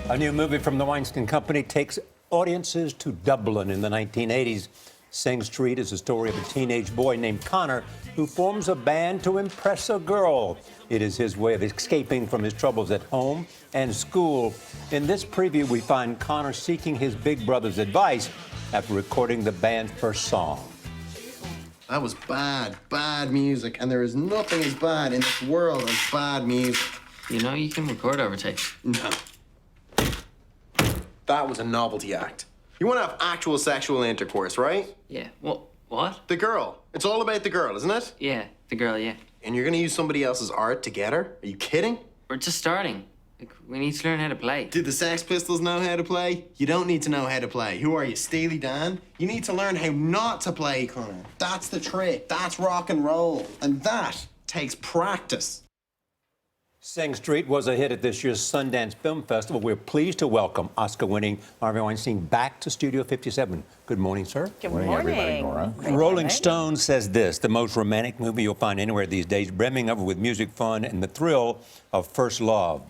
A new movie from the Weinstein Company takes audiences to Dublin in the 1980s. Sing Street is the story of a teenage boy named Connor who forms a band to impress a girl. It is his way of escaping from his troubles at home and school. In this preview, we find Connor seeking his big brother's advice after recording the band's first song. That was bad music, and there is nothing as bad in this world as bad music. You know you can record over takes. No. That was a novelty act. You want to have actual sexual intercourse, right? Yeah. What? The girl. It's all about the girl, isn't it? Yeah, the girl, yeah. And you're gonna use somebody else's art to get her? Are you kidding? We're just starting. Like, we need to learn how to play. Did the Sex Pistols know how to play? You don't need to know how to play. Who are you, Steely Dan? You need to learn how not to play, Connor. That's the trick. That's rock and roll. And that takes practice. Sing Street was a hit at this year's Sundance Film Festival. We're pleased to welcome Oscar-winning Harvey Weinstein back to Studio 57. Good morning, sir. Good morning, everybody, Nora. Rolling Stone says this, the most romantic movie you'll find anywhere these days, brimming over with music, fun, and the thrill of first love.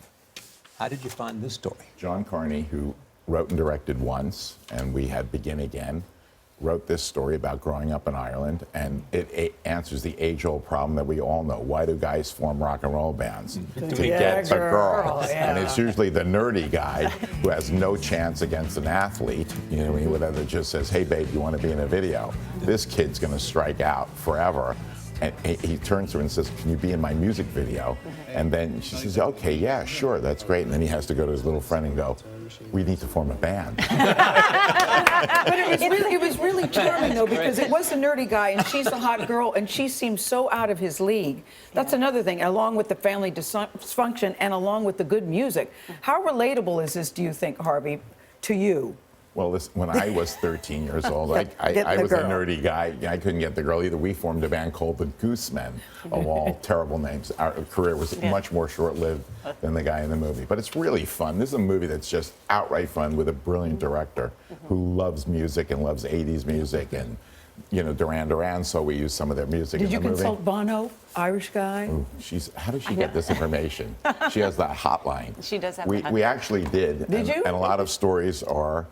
How did you find this story? John Carney, who wrote and directed Once, and we had Begin Again, wrote this story about growing up in Ireland, and it answers the age-old problem that we all know. Why do guys form rock and roll bands? To get the girl. Yeah. And it's usually the nerdy guy who has no chance against an athlete, you know what I mean, whatever, just says, hey, babe, you want to be in a video? This kid's going to strike out forever. And he turns to her and says, can you be in my music video? And then she says, okay, yeah, sure, that's great. And then he has to go to his little friend and go, we need to form a band. But it was really charming, though, because it was the nerdy guy, and she's a hot girl, and she seems so out of his league. That's another thing, along with the family dysfunction and along with the good music. How relatable is this, do you think, Harvey, to you? Well, when I was 13 years old, I was a nerdy guy. I couldn't get the girl either. We formed a band called the Goosemen, of all terrible names. Our career was much more short-lived than the guy in the movie. But it's really fun. This is a movie that's just outright fun with a brilliant director who loves music and loves 80s music. And, you know, Duran Duran, so we use some of their music in the movie. Did you consult Bono, Irish guy? Ooh, how does she get this information? She has that hotline. She does have We actually did. Did you? And a lot of stories are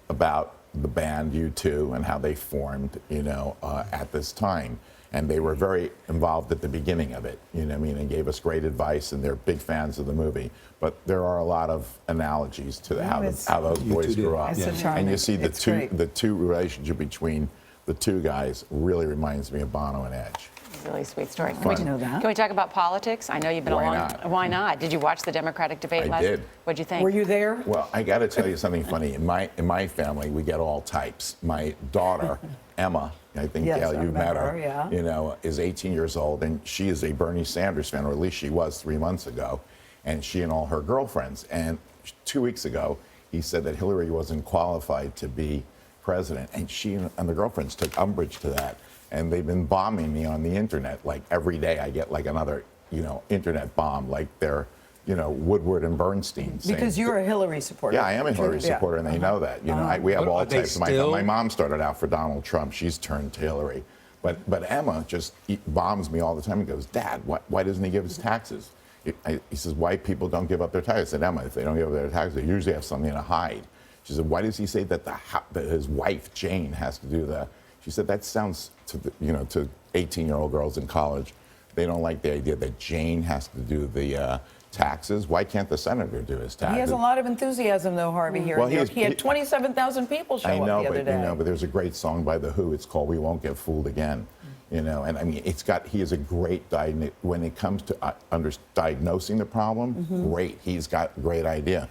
about the band U2 and how they formed, you know, at this time. And they were very involved at the beginning of it, you know what I mean, and gave us great advice, and they're big fans of the movie. But there are a lot of analogies to how those boys grew up. And you see the two relationship between the two guys really reminds me of Bono and Edge. Really sweet story. Can we talk about politics? I know you've been Why not? Did you watch the Democratic debate last? I did. What'd you think? Were you there? Well, I got to tell you something funny. In my family, we get all types. My daughter, Emma, I think Gail, you've met her. You know, is 18 years old, and she is a Bernie Sanders fan, or at least she was 3 months ago. And she and all her girlfriends. And 2 weeks ago, he said that Hillary wasn't qualified to be president, and she and the girlfriends took umbrage to that. And they've been bombing me on the internet. Like every day I get like another, you know, internet bomb, like they're, you know, Woodward and Bernstein. Because you're a Hillary supporter. Yeah, I am a Hillary supporter, and they know that. You know, we have all types. My mom started out for Donald Trump. She's turned to Hillary. But Emma just bombs me all the time and goes, Dad, why doesn't he give his taxes? He says, white people don't give up their taxes. I said, Emma, if they don't give up their taxes, they usually have something to hide. She said, why does he say that his wife, Jane, has to do the... She said, that sounds to 18-year-old girls in college. They don't like the idea that Jane has to do the taxes. Why can't the senator do his taxes? He has a lot of enthusiasm, though, Harvey, here. Well, he had 27,000 people show up the other day. I know, but there's a great song by The Who. It's called We Won't Get Fooled Again. You know, and I mean, he is a great, when it comes to diagnosing the problem, great. He's got a great idea.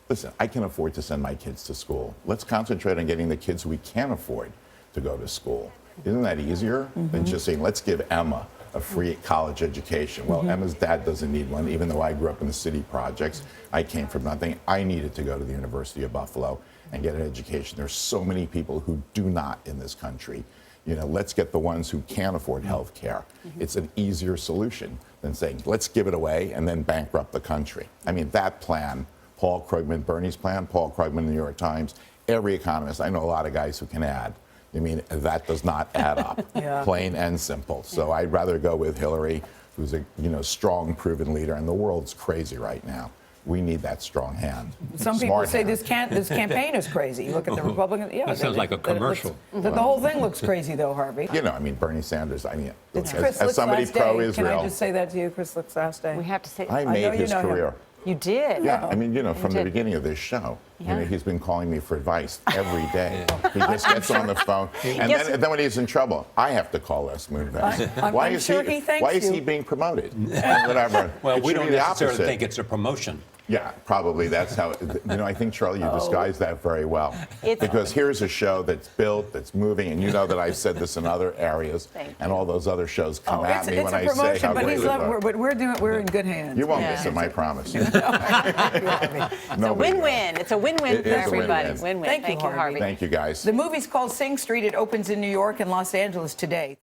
Listen, I can afford to send my kids to school. Let's concentrate on getting the kids who we can't afford to go to school. Isn't that easier than just saying, let's give Emma a free college education? Well, Emma's dad doesn't need one, even though I grew up in the city projects. I came from nothing. I needed to go to the University of Buffalo and get an education. There's so many people who do not in this country. You know, let's get the ones who can't afford health care. It's an easier solution than saying, let's give it away and then bankrupt the country. I mean, that plan, Paul Krugman, Bernie's plan, Paul Krugman, the New York Times, every economist, I know a lot of guys who can add. I mean, that does not add up, plain and simple. So I'd rather go with Hillary, who's a strong, proven leader, and the world's crazy right now. we need that strong hand. Some people Smart say hand. this campaign is crazy. Look at the Republicans. Yeah, That sounds like a commercial. The whole thing looks crazy, though, Harvey. You know, I mean, Bernie Sanders, I mean, It's as, Chris as Lick's somebody last day. pro-Israel, Can I just say that to you, Chris Lick's last day? We have to say. I know made you his know him. career. You did. Yeah, I mean, you know, from the did. beginning of this show, you Yeah. know, he's been calling me for advice every day. He just gets on the phone, and Yes. then when he's in trouble, I have to call Les Moonves. I'm sure he thanks Why is you. he being promoted? And whatever. Well, It we should don't be the necessarily opposite. think it's a promotion. Yeah, probably that's how. You know, I think Charlie, you disguised that very well. It's- Because here's a show that's built, that's moving, and you know that I've said this in other areas, Thank and all those other shows come at It's me a when I say promotion, how but great he's it we're, was. but we're in good hands. You won't Yeah. miss it, I promise. It's a win-win. It's a win-win It for is a everybody. win-win. Win-win. Thank you, Harvey. Harvey. Thank you, guys. The movie's called Sing Street. It opens in New York and Los Angeles today.